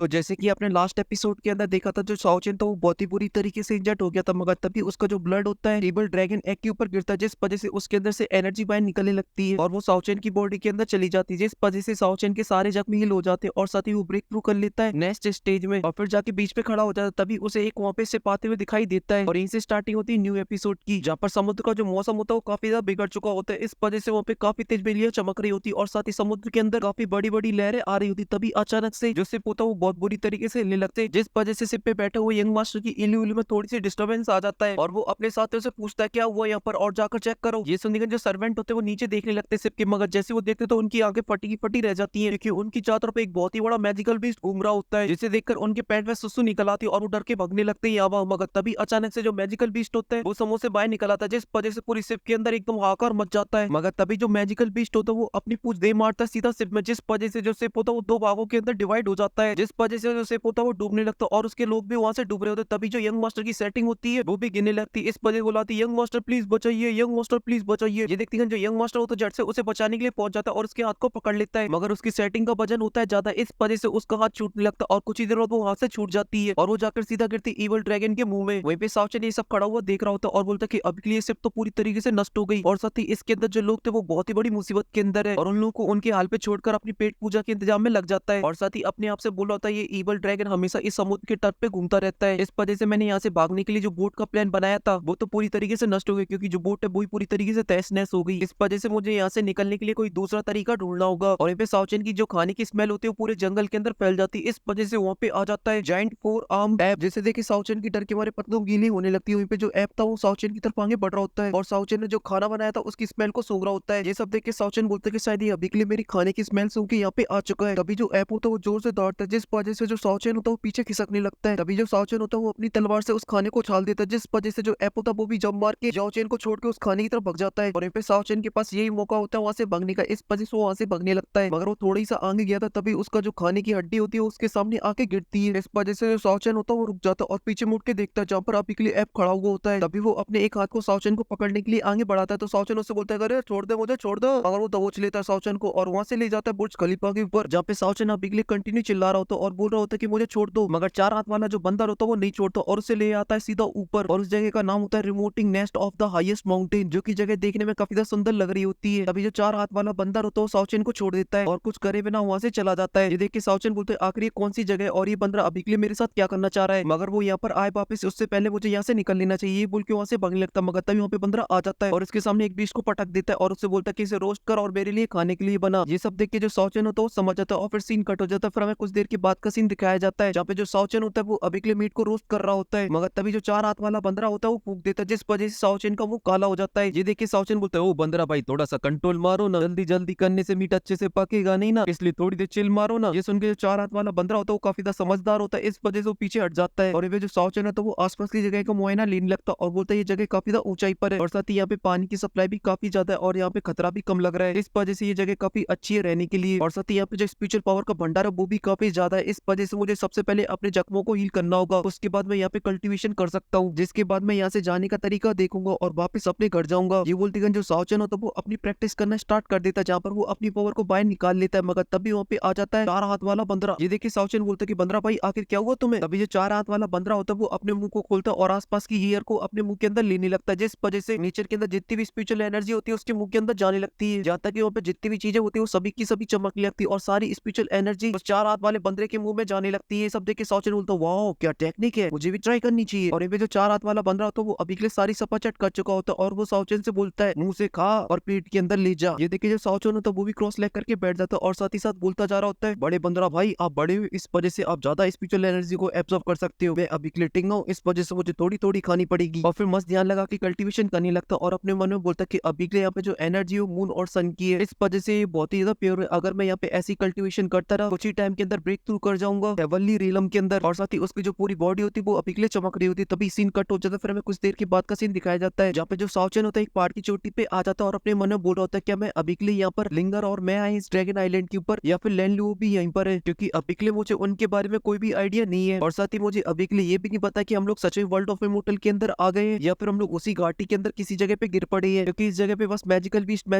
तो जैसे कि आपने लास्ट एपिसोड के अंदर देखा था, जो साओचेन था वो बहुत ही बुरी तरीके से इंजर्ड हो गया था, मगर तभी उसका जो ब्लड होता है टेबल ड्रैगन एग के ऊपर गिरता है, जिस वजह से उसके अंदर से एनर्जी बाहर निकलने लगती है और वो साओचेन की बॉडी के अंदर चली जाती है, जिस वजह से साओचेन के सारे जख्म हील हो जाते हैं और साथ ही वो ब्रेक थ्रू कर लेता है नेक्स्ट स्टेज में और फिर जाके बीच पे खड़ा हो जाता है। तभी उसे एक वहाँ पे से पाते हुए दिखाई देता है और यहीं से स्टार्टिंग होती है न्यू एपिसोड की, जहाँ पर समुद्र का जो मौसम होता है वो काफी ज्यादा बिगड़ चुका होता है। इस वजह से वहाँ पे काफी तेज बिजलियां चमक रही होती है और साथ ही समुद्र के अंदर काफी बड़ी बड़ी लहरें आ रही होती। तभी अचानक से जो शिप होता है वो बहुत बुरी तरीके से हिलने लगते हैं, जिस वजह से शिप पे बैठे हुए यंग मास्टर की इली उली में थोड़ी सी डिस्टर्बेंस आ जाता है और वो अपने साथियों से पूछता है क्या हुआ यहाँ पर और जाकर चेक करो। ये सुनकर जो सर्वेंट होते हैं वो नीचे देखने लगते हैं शिप के, मगर जैसे वो देखते तो उनकी आंखें फटी की फटी रह जाती है, क्योंकि उनकी चारों तरफ एक बहुत ही बड़ा मैजिकल बीस्ट घूम रहा होता है, जिसे देखकर उनके पेट में सुसु निकल आती है और वो डर के भागने लगते हैं यहाँ वहाँ। मगर तभी अचानक से जो मैजिकल बीस्ट होता है वो समूह से बाहर निकल आता है, जिस वजह से पूरी शिप के अंदर एकदम हाहाकार मच जाता है। मगर तभी जो मैजिकल बीस्ट होता है वो अपनी पूंछ दे मारता है सीधा शिप में, जिस वजह से जो शिप होता है वो दो भागों के अंदर डिवाइड हो जाता है, जिस वजह से जो शिप होता है वो डूबने लगता है और उसके लोग भी वहां से डूब रहे होते हैं। तभी जो यंग मास्टर की सेटिंग होती है वो भी गिरने लगती है, इस वजह से बुलाती है यंग मास्टर प्लीज बचाइए, यंग मास्टर प्लीज बचाइए। ये देखती है जो यंग मास्टर होता है झट से उसे बचाने के लिए पहुंच जाता है और उसके हाथ को पकड़ लेता है, मगर उसकी सेटिंग का वजन होता है ज्यादा, इस वजह से उसका हाथ छूटने लगता है और कुछ ही देर बाद वो हाथ से छूट जाती है और वो जाकर सीधा गिरती इवल ड्रैगन के मुंह में। वहीं पे साउचन ये सब खड़ा हुआ देख रहा होता है और बोलता है कि अब के लिए शिप तो पूरी तरीके से नष्ट हो गई और साथ ही इसके अंदर जो लोग थे वो बहुत ही बड़ी मुसीबत के अंदर है और उन लोगों को उनके हाल पे छोड़कर अपनी पेट पूजा के इंतजाम में लग जाता है और साथ ही अपने आप से बोल रहा होता है ये इवल ड्रैगन हमेशा इस समुद्र के तट पे घूमता रहता है, इस वजह से मैंने यहाँ से भागने के लिए जो बोट का प्लान बनाया था वो तो पूरी तरीके से नष्ट हो गया, क्योंकि जो बोट है वो पूरी तरीके से तहस नहस हो गई। इस वजह से मुझे यहाँ से निकलने के लिए कोई दूसरा तरीका ढूंढना होगा और यहाँ पे साउचन की जो खाने की स्मेल होती है वो पूरे जंगल के अंदर फैल जाती है, इस वजह से वहाँ पे आ जाता है जाइंट फोर आर्म ऐप, जिसे देखे साउचन की डर के मारे पतलू गीली होने लगती है। वहीं पे जो ऐप था वो साउचन की तरफ आगे बढ़ रहा होता है और साउचन ने जो खाना बनाया था उसकी स्मेल को सूंघ रहा होता है। ये सब देख के साउचन बोलते हैं कि शायद ये अभी के लिए मेरी खाने की स्मेल सूंघ के यहाँ पे आ चुका है। तभी जो ऐप होता है वो जोर से दौड़ता है, जिस वजह से जो साउचन होता है वो पीछे खिसकने लगता है। तभी जो साउचन होता है वो अपनी तलवार से उस खाने को उछाल देता है, जिस वजह से जो ऐप होता है वो भी जंप मार के साउचन को छोड़ के उस खाने की तरफ भग जाता है और यहाँ पे साउचन के पास यही मौका होता है वहां से भागने का, इस वजह से वो वहां से भागने लगता है, मगर वो थोड़ी सा आगे गया था तभी उसका जो खाने की हड्डी होती है उसके सामने आके गिरती है, इस वजह से जो साउचन होता है वो रुक जाता है और पीछे मुड़ के देखता है जहाँ पर अभी के लिए ऐप खड़ा हुआ होता है। तभी वो अपने एक हाथ को साउचन को पकड़ने के लिए आगे बढ़ाता है तो साउचन उससे बोलता है अरे छोड़ दे मुझे छोड़ दो, मगर वो दबोच लेता है साउचन को और वहां से ले जाता है बुर्ज खलीफा के ऊपर, जहाँ पे साउचन अभी के लिए कंटिन्यू चिल्ला रहा होता है और बोल रहा होता है कि मुझे छोड़ दो, मगर चार हाथ वाला जो बंदर होता है वो नहीं छोड़ता और उसे ले आता है सीधा ऊपर और उस जगह का नाम होता है remoting nest of the highest mountain, जो की जगह देखने में काफी ज्यादा सुंदर लग रही होती है। तभी जो चार हाथ वाला बंदर होता है वो साउचन को छोड़ देता है और कुछ करे बिना वहां से चला जाता है। ये देख के साउचन बोलते हैं आखिर ये कौन सी जगह है और ये बंदर अभी के लिए मेरे साथ क्या करना चाह रहा है, मगर वो यहाँ पर आए वापस उससे पहले मुझे यहाँ से निकल लेना चाहिए, ये बोल के वहां से भागने लगता, मगर तभी वहाँ पे बंदर आ जाता है और इसके सामने एक बीस्ट को पटक देता है और उससे बोलता है कि इसे रोस्ट कर और मेरे लिए खाने के लिए बना। ये सब देख के जो साउचन होता है वो समझ जाता है और फिर सीन कट हो जाता है। फिर हमें कुछ देर के बाद का सीन दिखाया जाता है जहाँ पे जो साउचन होता है वो अभी के लिए मीट को रोस्ट कर रहा होता है, मगर तभी जो चार हाथ वाला बंदरा होता है वो फूंक देता है, जिस वजह से साउचन का मुंह काला हो जाता है। ये देख के साउचन बोलता है ओ बंदरा भाई थोड़ा सा कंट्रोल मारो ना, जल्दी जल्दी करने से मीट अच्छे से पकेगा नहीं ना, इसलिए थोड़ी देर चिल मारो ना। ये सुन के जो चार हाथ वाला बंदरा होता है वो काफी ज्यादा समझदार होता है, इस वजह से वो पीछे हट जाता है और ये जो साउचन है तो वो आसपास की जगह का मुआयना लेने लगता है और बोलता है ये जगह काफी ज्यादा ऊंचाई पर है और साथ ही यहाँ पे पानी की सप्लाई भी काफी ज्यादा है और यहाँ पे खतरा भी कम लग रहा है, इस वजह से ये जगह काफी अच्छी है रहने के लिए और साथ ही यहाँ पे जो स्पिरिचुअल पावर का भंडार है वो भी काफी ज्यादा है, इस वजह से मुझे सबसे पहले अपने जख्मों को हील करना होगा, उसके बाद मैं यहाँ पे कल्टीवेशन कर सकता हूँ, जिसके बाद मैं यहाँ से जाने का तरीका देखूंगा और वापस अपने घर जाऊंगा। ये बोलते जो साउचन होता है वो अपनी प्रैक्टिस करना स्टार्ट कर देता है, जहाँ पर वो अपनी पावर को बाहर निकाल लेता है, मगर तभी वहाँ पे आ जाता है चार हाथ वाला बंदरा। ये देखिए साउचन बोलता है कि बंदरा भाई आखिर क्या हुआ तुम्हें। तभी जो चार हाथ वाला बंदरा होता है वो अपने मुंह को खोलता है और आसपास की एयर को अपने मुंह के अंदर लेने लगता है, जिस वजह से नेचर के अंदर जितनी भी स्पिरिचुअल एनर्जी होती है उसके मुंह के अंदर जाने लगती है, जहाँ तक कि वहाँ पे जितनी भी चीजें होती है वो सभी की सभी चमकने लगती है और सारी स्पिरिचुअल एनर्जी उस चार हाथ वाले बंदरे के मुंह में जाने लगती है। सब देख के साउचन बोलता है वाओ क्या टेक्निक है, मुझे भी ट्राई करनी चाहिए। और ये जो चार हाथ वाला बंदरा होता है वो अभी के लिए सारी सपाचट कर चुका होता है और वो साउचन से बोलता है मुंह से खा और पेट के अंदर ले जा। ये देखिए जो साउचन होता है वो भी क्रॉस लेग करके बैठ जाता है और साथ ही साथ बोलता जा रहा होता है बड़े बंदरा भाई आप बड़े हो, इस वजह से आप ज्यादा स्पिरिचुअल एनर्जी को एब्जॉर्ब कर सकते हो, मैं अभी के लिए टिंगा हूँ, इस वजह से मुझे थोड़ी थोड़ी खानी पड़ेगी। और फिर मस्त ध्यान लगा के कल्टीवेशन करने लगता और अपने मन में बोलता कि अभी के लिए यहाँ पे जो एनर्जी हो मून और सन की है, इस वजह से ये बहुत ही ज्यादा प्योर है, अगर मैं यहाँ पे ऐसी कल्टीवेशन करता रहा कुछ ही टाइम के अंदर ब्रेक थ्रू कर जाऊंगा हेवनली रियलम के अंदर। और साथ ही उसकी जो पूरी बॉडी होती है वो अभी के लिए चमक रही होती है। तभी सीन कट हो जाता है, फिर हमें कुछ देर के बाद का सीन दिखाया जाता है जहाँ पे जो साउचन होता है एक पहाड़ की चोटी पे आ जाता है और अपने मन में बोल रहा होता है क्या मैं अभी के लिए यहाँ पर लिंगर और मैं आए इस ड्रैगन आइलैंड के ऊपर या फिर लैंड लू भी यहीं पर है, क्योंकि अभी के लिए मुझे उनके बारे में कोई भी आइडिया नहीं है और साथ ही मुझे अभी के लिए ये भी नहीं पता कि हम लोग सच में वर्ल्ड ऑफ इमोर्टल के अंदर आ गए हैं या फिर हम लोग उसी घाटी के अंदर किसी जगह पे गिर पड़े हैं, क्योंकि इस जगह पे बस मैजिकल बीस्ट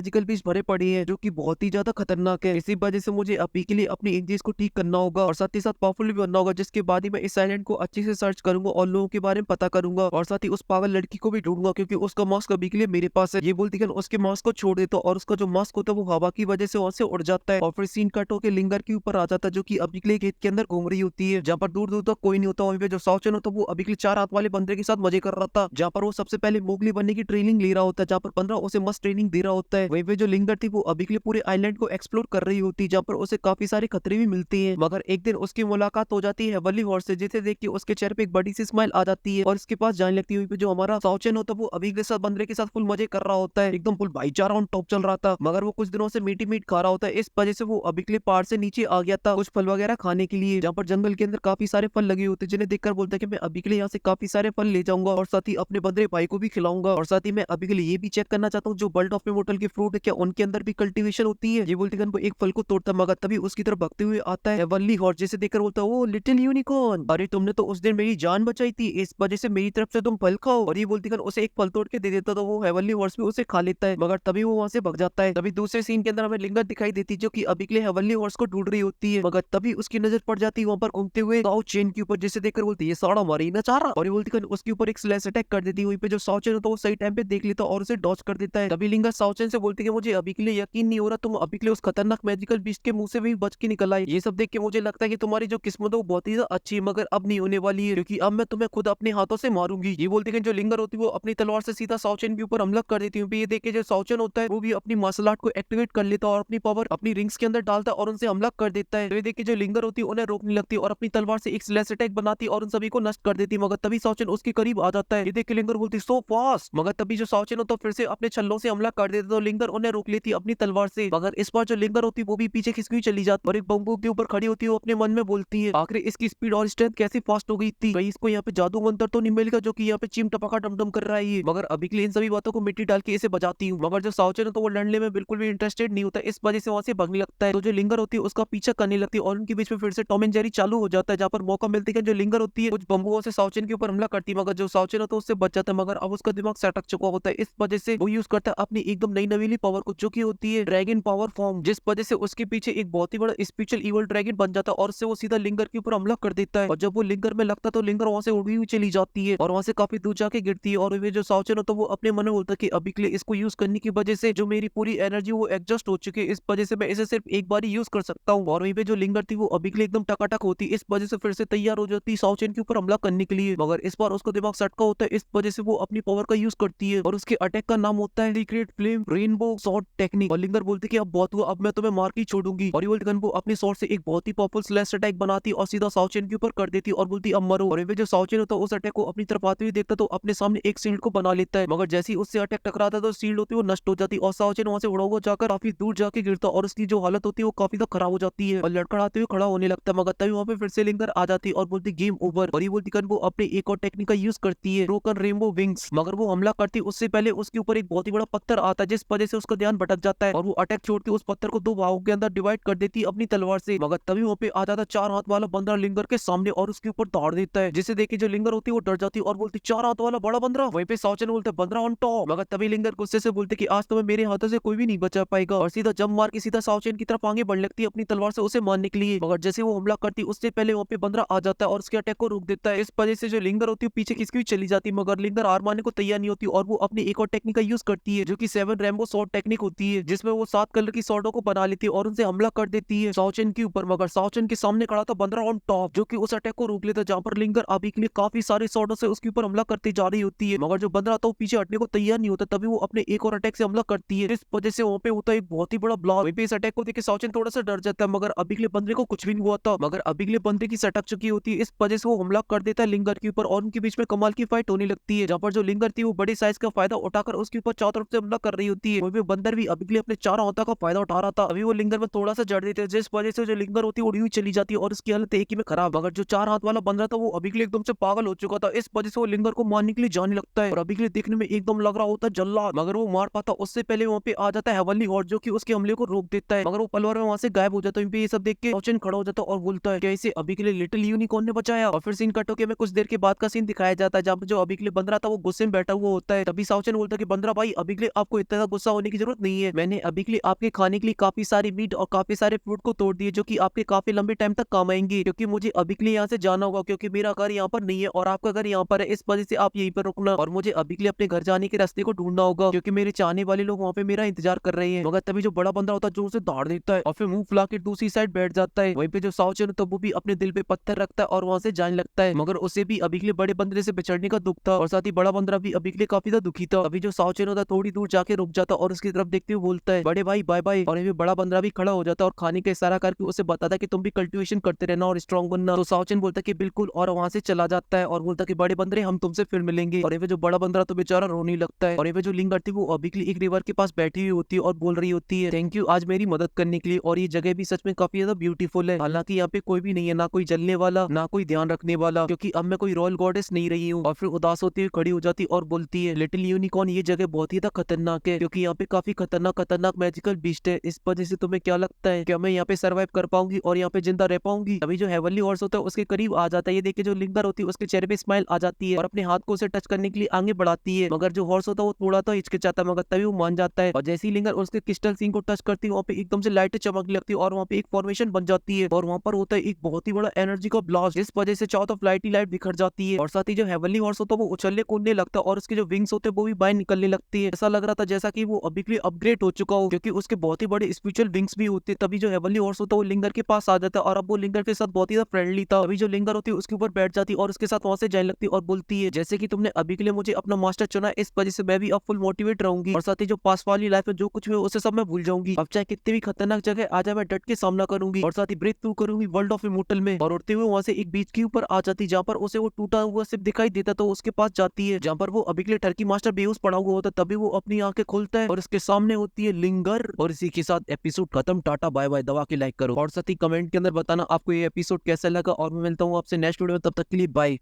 भरे पड़े हैं जो कि बहुत ही ज्यादा खतरनाक है। इसी वजह से मुझे अभी के लिए अपनी इंजरीज को ठीक करना होगा और साथ ही साथ पावरफुल भी बनना होगा, जिसके बाद ही मैं इस आइलैंड को अच्छे से सर्च करूंगा और लोगों के बारे में पता करूंगा और साथ ही उस पागल लड़की को भी ढूंढूंगा क्योंकि उसका मास्क अभी के लिए मेरे पास है। ये बोलती है उसके मास्क को छोड़ देता और उसका जो मास्क होता है वो हवा की वजह से वहां से उड़ जाता है और फिर सीन कट होकर लिंगर के ऊपर आ जाता है जो कि अभी के लिए खेत के अंदर घूम रही होती है, जहाँ पर दूर दूर तक कोई नहीं होता। वहीं पे जो साउचन होता है वो अभी के लिए 4 हाथ वाले बंदे के साथ मजे कर रहा था, जहाँ पर वो सबसे पहले मोगली बनने की ट्रेनिंग ले रहा होता है, जहाँ पर 15 उसे मस्त ट्रेनिंग दे रहा होता है। वहीं पे जो लिंगर थी वो अभी के लिए पूरे आइलैंड को एक्सप्लोर कर रही होती है, जहाँ पर उसे काफी सारे खतरे भी मिलते हैं। मगर एक दिन उसकी मुलाकात हो जाती है हेवनली हॉर्स से, जिसे देख के उसके चेहरे पे एक बड़ी सी स्माइल आ जाती है और इसके पास जाने लगती है। वहीं पे जो हमारा साउचन होता है वो अभी के साथ बंदरे के साथ फुल मजे कर रहा होता है, एकदम फुल भाईचारा ऑन टॉप चल रहा था। मगर वो कुछ दिनों से मीठी मीट खा रहा होता है, इस वजह से वो अभी के लिए पहाड़ से नीचे आ गया था कुछ फल वगैरह खाने के लिए, जहाँ पर जंगल के अंदर काफी सारे फल लगे होते हैं, जिन्हें देखकर बोलता है कि मैं अभी के लिए यहाँ से काफी सारे फल ले जाऊंगा और साथ ही अपने बंदरे भाई को भी खिलाऊंगा और साथ ही मैं अभी के लिए ये भी चेक करना चाहता हूँ जो बर्ड ऑफ इमोर्टल के फ्रूट है क्या उनके अंदर भी कल्टीवेशन होती है। ये बोलते वो एक फल को तोड़ता मगर तभी उसकी तरफ भागते हुए आता है हेवनली हॉर्स, जिसे देखकर बोलता है ओ लिटिल यूनिकॉर्न, अरे तुमने तो उस दिन मेरी जान बचाई थी, इस वजह से मेरी तरफ से तुम फल खाओ। और ये बोलती उसे एक फल तोड़ के दे देता तो वो हेवनली हॉर्स भी उसे खा लेता है, मगर तभी वो वहां से भाग जाता है। तभी दूसरे सीन के अंदर हमें लिंगर दिखाई देती जो कि अभी के लिए हेवनली हॉर्स को ढूंढ रही होती है, मगर तभी उसकी नजर पड़ जाती है वहां पर घूमते हुए साउ चेन के ऊपर, जिसे देखकर बोलती है साड़ा मारी ना चाह रहा, और ये बोलती उसके ऊपर एक स्लैश अटैक कर देती है। वहीं पे जो साउ चेन होता है वो सही टाइम पे देख लेता और उसे डॉज कर देता है। तभी लिंगर साउ चेन से बोलती है मुझे अभी के लिए यकीन नहीं हो रहा तुम अभी के लिए उस खतरनाक मैजिकल बीस्ट के मुंह से भी बच के निकल आए। ये सब देख के मुझे लगता है कि तुम्हारी जो किस्मत है वो बहुत ही ज्यादा अच्छी है, मगर अब नहीं होने वाली है क्योंकि अब मैं तुम्हें खुद अपने हाथों से मारूंगी। ये बोलती है जो लिंगर होती है वो अपनी तलवार से सीधा साउचन के ऊपर हमला कर देती है। ये देख के जो साउचन होता है वो भी अपनी मार्शल आर्ट को एक्टिवेट कर लेता है और अपनी पावर अपनी रिंग्स के अंदर डालता है और उनसे हमला कर देता है। तो ये देख के जो लिंगर होती है उन्हें रोकने लगती है और अपनी तलवार से एक स्लैश अटैक बनाती है और उन सभी को नष्ट कर देती है, मगर तभी साउचन उसके करीब आ जाता है। ये देख के लिंगर बोलती सो फास्ट, मगर तभी जो साउचन होता है फिर से अपने छल्लों से हमला कर देता है तो लिंगर उन्हें रोक लेती है अपनी तलवार से, मगर इस बार जो लिंगर होती है वो भी पीछे खिसकी हुई चली जाती है और एक बम्बू के ऊपर खड़ी होती है। वो अपने मन में बोलती है आखिर इसकी स्पीड और स्ट्रेंथ कैसी फास्ट हो गई थी, कहीं इसको यहाँ पे जादू मंत्र तो नहीं मिलेगा जो कि यहाँ पे चिम टपका डमडम कर रहा है ये। मगर अभी के लिए इन सभी बातों को मिट्टी डाल के इसे बजाती हूँ, मगर जो साउचन है तो वो लड़ने में बिल्कुल भी इंटरेस्टेड नहीं होता, इस वजह से वहां से भागने लगता है। तो जो लिंगर होती है उसका पीछा करने लगती है और उनके बीच में फिर से टॉम एंड जेरी चालू हो जाता है, जहाँ पर मौका मिलती है जो लिंगर होती है कुछ बम्बुओं से साउचन के ऊपर हमला करती है, मगर जो साउचन होता है उससे बच जाता है, मगर अब उसका दिमाग सटक चुका होता है, इस वजह से वो यूज करता है अपनी एकदम नई नवीली पावर को जो की होती है ड्रैगन पावर फॉर्म, जिस वजह से उसके पीछे एक बहुत ही बड़ा स्पिरिचुअल इवल ड्रैगन बन जाता है और उससे वो सीधा लिंगर के ऊपर हमला कर देता है। और जब वो लिंगर में लगता है तो लिंगर वहां से उड़ी हुई चली जाती है और वहां से काफी दूर जाके गिरती है और वे जो साउचन होता है वो अपने मन में बोलता है कि अभी के लिए इसको यूज करने की वजह से जो मेरी पूरी एनर्जी वो एडजस्ट हो चुकी है, इस वजह से मैं इसे सिर्फ एक बार ही यूज कर सकता हूँ। और वहीं पे जो लिंगर थी वो अभी के लिए एकदम टकाटक होती है, इस वजह से फिर से तैयार हो जाती है साउचन के ऊपर हमला करने के लिए, मगर इस बार उसको दिमाग सटका होता है, इस वजह से वो अपनी पावर का यूज करती है और उसके अटैक का नाम होता है secret flame rainbow shot technique. और लिंगर बोलती है कि अब बहुत हुआ, अब मैं तुम्हें मार के ही छोड़ूंगी। और ये बोलती वो अपने शॉट से एक बहुत ही पावरफुल स्लैश अटैक बनाती और सीधा साउचन के ऊपर कर देती और बोलती अब मरो। और वे जो साउचन होता है उस अटैक को अपनी तरफ आते हुए देखता तो अपने सामने एक शील्ड को बना लेता है, मगर जैसे ही उससे अटैक टकराता है तो शील्ड होती है वो नष्ट हो जाती और साउचन वहां से उड़ा हुआ जाकर काफी दूर जाके गिरता और उसकी जो हालत होती है वो काफी ज्यादा खराब हो जाती है और लड़खड़ाते हुए खड़ा होने लगता है, मगर तभी वहां पे फिर से लिंगर आ जाती और बोलती गेम ओवर। और ये बोलती वो अपने एक और टेक्निक का यूज करती है ब्रोकन रेनबो विंग्स, मगर वो हमला करती उससे पहले उसके ऊपर एक बहुत ही बड़ा पत्थर आता है जिस वजह से उसका ध्यान भटक जाता है और वो अटैक छोड़ती उस पत्थर को दो भागों के अंदर डिवाइड कर देती अपनी तलवार से, मगर तभी वहाँ पे आ जाता 4 हाथ वाला बंदरा लिंगर के सामने और उसके ऊपर दाड़ देता है, जिसे देख के जो लिंगर होती है वो डर जाती है और बोलती 4 हाथ वाला बड़ा बंदरा। वहीं पे साउचन बोलते बंदरा ऑन टॉप, मगर तभी लिंगर गुस्से से बोलते कि आज तुम्हें मेरे हाथों से कोई भी नहीं बचा पाएगा और सीधा जंप मार के सीधा साउचन की तरफ आगे बढ़ लगती है अपनी तलवार से उसे मारने के लिए, मगर जैसे वो हमला करती उससे पहले वहाँ पे बंदरा आ जाता है और उसके अटैक को रोक देता है, इस वजह से जो लिंगर होती है पीछे खिसकी हुई चली जाती है, मगर लिंगर हार मानने को तैयार नहीं होती और वो अपनी एक और टेक्निक का यूज करती है जो कि 7 रेनबो शॉट टेक्निक होती है, जिसमें वो 7 कलर की शॉटों को बना लेती है और उनसे हमला कर देती है साउचन के ऊपर, मगर साउचन के सामने खड़ा था बंदरा ऑन टॉप जो कि उस अटैक को रोक लेता है, जहां पर लिंगर अभी के लिए काफी सारे शॉटों से उसके ऊपर हमला करती जा रही होती है, मगर जो बंदरा था वो पीछे हटने को तैयार नहीं होता, तभी वो अपने एक और अटैक से हमला करती है, इस वजह से वहाँ पे होता है एक बहुत ही बड़ा ब्लॉक। वहीं पे इस अटैक को देख के साउचन थोड़ा सा डर जाता है, मगर अभी के लिए बंदरे को कुछ भी नहीं हुआ था, मगर अभी के लिए बंदरे की सटक चुकी होती है, इस वजह से वो हमला कर देता है लिंगर के ऊपर और उनके बीच में कमाल की फाइट होने लगती है, जहाँ पर जो लिंगर थी वो बड़ी साइज का फायदा उठाकर उसके ऊपर चारों तरफ से हमला कर रही होती है। वहीं पे बंदर भी अभी के लिए अपने चारों हाथों का फायदा उठा रहा था, अभी वो लिंगर में थोड़ा सा जड़ देते हैं जिस वजह से जो लिंगर होती है उड़ी हुई चली जाती है और उसकी हालत एक ही में खराब, मगर जो 4 हाथ वाला बंदर था वो अभी के लिए एकदम से पागल हो चुका था, इस वजह से वो लिंगर को मारने के लिए जाने लगता है और अभी के लिए देखने में एकदम लग रहा होता है जल्लाद, मगर वो मार पाता उससे पहले वहाँ पे आ जाता है हेवनली हॉर्स जो कि उसके हमले को रोक देता है, मगर वो पलवर में वहां से गायब हो जाता है। ये सब देख के साउचन खड़ा हो जाता है और बोलता है कैसे अभी के लिए लिटिल यूनिकॉर्न ने बचाया, और फिर सीन कट होके में कुछ देर के बाद का सीन दिखाया जाता है जहाँ पर जो अभी के लिए बंदरा था वो गुस्से में बैठा हुआ होता है, तभी साउचन बोलता है कि बंदरा भाई अभी के लिए आपको इतना गुस्सा होने की जरूरत नहीं है, मैंने अभी के लिए आपके खाने के लिए काफी सारी मीट और काफी सारे फ्रूट को तोड़ दिए जो कि आपके काफी लंबे टाइम तक काम आएंगे, क्योंकि मुझे अभी के लिए यहाँ से जाना होगा, क्योंकि मेरा घर यहाँ पर नहीं है और आपका घर यहाँ पर है। इस वजह से आप यहीं पर रुकना और मुझे अभी के लिए अपने घर जाने के रास्ते को ढूंढना होगा, क्योंकि मेरे चाहने वाले लोग वहाँ पे मेरा इंतजार कर रहे हैं। मगर तभी जो बड़ा बंदर होता है जोर से दौड़ देता है और फिर मुंह फुला के दूसरी साइड बैठ जाता है। वहीं पे जो साउचन होता है वो भी अपने दिल पे पत्थर रखता है और वहां से जाने लगता है, मगर उसे भी अभी के लिए बड़े बंदरे से बिछड़ने का दुख था और साथ ही बड़ा बंदरा भी अभी के लिए काफी ज्यादा दुखी था। अभी जो साउचन होता है थोड़ी दूर जाके रुक जाता और उसकी तरफ देखते हुए बोलता है, बड़े भाई बाय बाय। और ये बड़ा बंदरा भी खड़ा हो जाता और खाने का इशारा करके उसे बताता कि तुम भी कल्टीवेशन करते रहना और स्ट्रॉन्ग बनना। तो साउचन बोलता कि बिल्कुल, और वहां से चला जाता है और बोलता कि बड़े बंदरे हम तुमसे फिर मिलेंगे। और ये जो बड़ा बंदरा तो बेचारा रोने लगता है। और ये जो लिंगर थी वो अभी के लिए एक रिवर के पास बैठी हुई होती है और बोल रही होती है, थैंक यू आज मेरी मदद करने के लिए। और ये जगह भी सच में काफी ज्यादा ब्यूटीफुल है। हालांकि यहाँ पे कोई भी नहीं है, ना कोई जलने वाला ना कोई ध्यान रखने वाला, क्योंकि अब मैं कोई रॉयल गॉडेस नहीं रही हूँ। और फिर उदास होती हुई खड़ी हो जाती और बोलती है, लिटिल यूनिकॉर्न ये जगह बहुत ही ज्यादा खतरनाक है, क्योंकि यहाँ पे काफी खतरनाक मैजिकल बीस्ट है। इस वजह से तुम्हें क्या लगता है, क्या मैं यहाँ पे सर्वाइव कर पाऊंगी और यहाँ पे जिंदा रह पाऊंगी? अभी जो हेवनली हॉर्स होता है उसके करीब आ जाता है। ये देख के जो लिंगर होती है उसके चेहरे पे स्माइल आ जाती है और अपने हाथ को उसे टच करने के लिए आगे बढ़ाती है, मगर जो हॉर्स होता है वो थोड़ा तो हिचकिचाता है, मगर तभी वो मान जाता है। और जैसे ही लिंगर उसके क्रिस्टल सीन को टच करती है वहाँ पे एकदम से लाइटें चमकने लगती है और वहाँ पे एक फॉर्मेशन बन जाती है और वहाँ पर होता है एक बहुत ही बड़ा एनर्जी का ब्लास्ट, जिस वजह से चारों तरफ लाइट ही लाइट बिखर जाती है। और साथ ही जो हेवनली हॉर्स होता है वो उछलने कूदने लगता है और उसके जो विंग्स होते हैं वो भी बाहर निकलने लगती है। ऐसा लग रहा था जैसा कि वो अभी के लिए अपग्रेड हो चुका हो, क्योंकि उसके बहुत ही बड़े स्पिरिचुअल विंग्स भी होते हैं। तभी जो हेवनली हॉर्स होता है वो लिंगर के पास आ जाता है और अब वो लिंगर के साथ बहुत ही ज्यादा फ्रेंडली था। अभी जो लिंगर होती है उसके ऊपर बैठ जाती है और उसके साथ वहां से जाने लगती है और बोलती है, जैसे कि तुमने अभी के लिए मुझे अपना मास्टर चुना, इस वजह से मैं भी अब फुल मोटिवेट रहूंगी और साथ ही जो पास वाली लाइफ में जो कुछ हुआ उसे सब मैं भूल जाऊंगी। अब चाहे कितनी भी खतरनाक जगह आ जाए मैं डट के सामना करूंगी और साथ ही ब्रेक थ्रू करूंगी वर्ल्ड ऑफ इमोर्टल में। और उड़ते हुए वहां से एक बीच के ऊपर आ जाती जहाँ पर उसे वो टूटा हुआ सिर्फ दिखाई देता, तो उसके पास जाती है जहाँ पर वो अभी के लिए टर्की मास्टर बेहोश पड़ा हुआ होता है। तभी वो अपनी आंखें खोलता है और उसके सामने होती है लिंगर। और इसी के साथ एपिसोड खत्म। टाटा बाय बाय, दबा के लाइक करो और साथ ही कमेंट के अंदर बताना आपको ये एपिसोड कैसा लगा और मैं मिलता हूँ आपसे नेक्स्ट वीडियो में, तब तक के लिए बाय।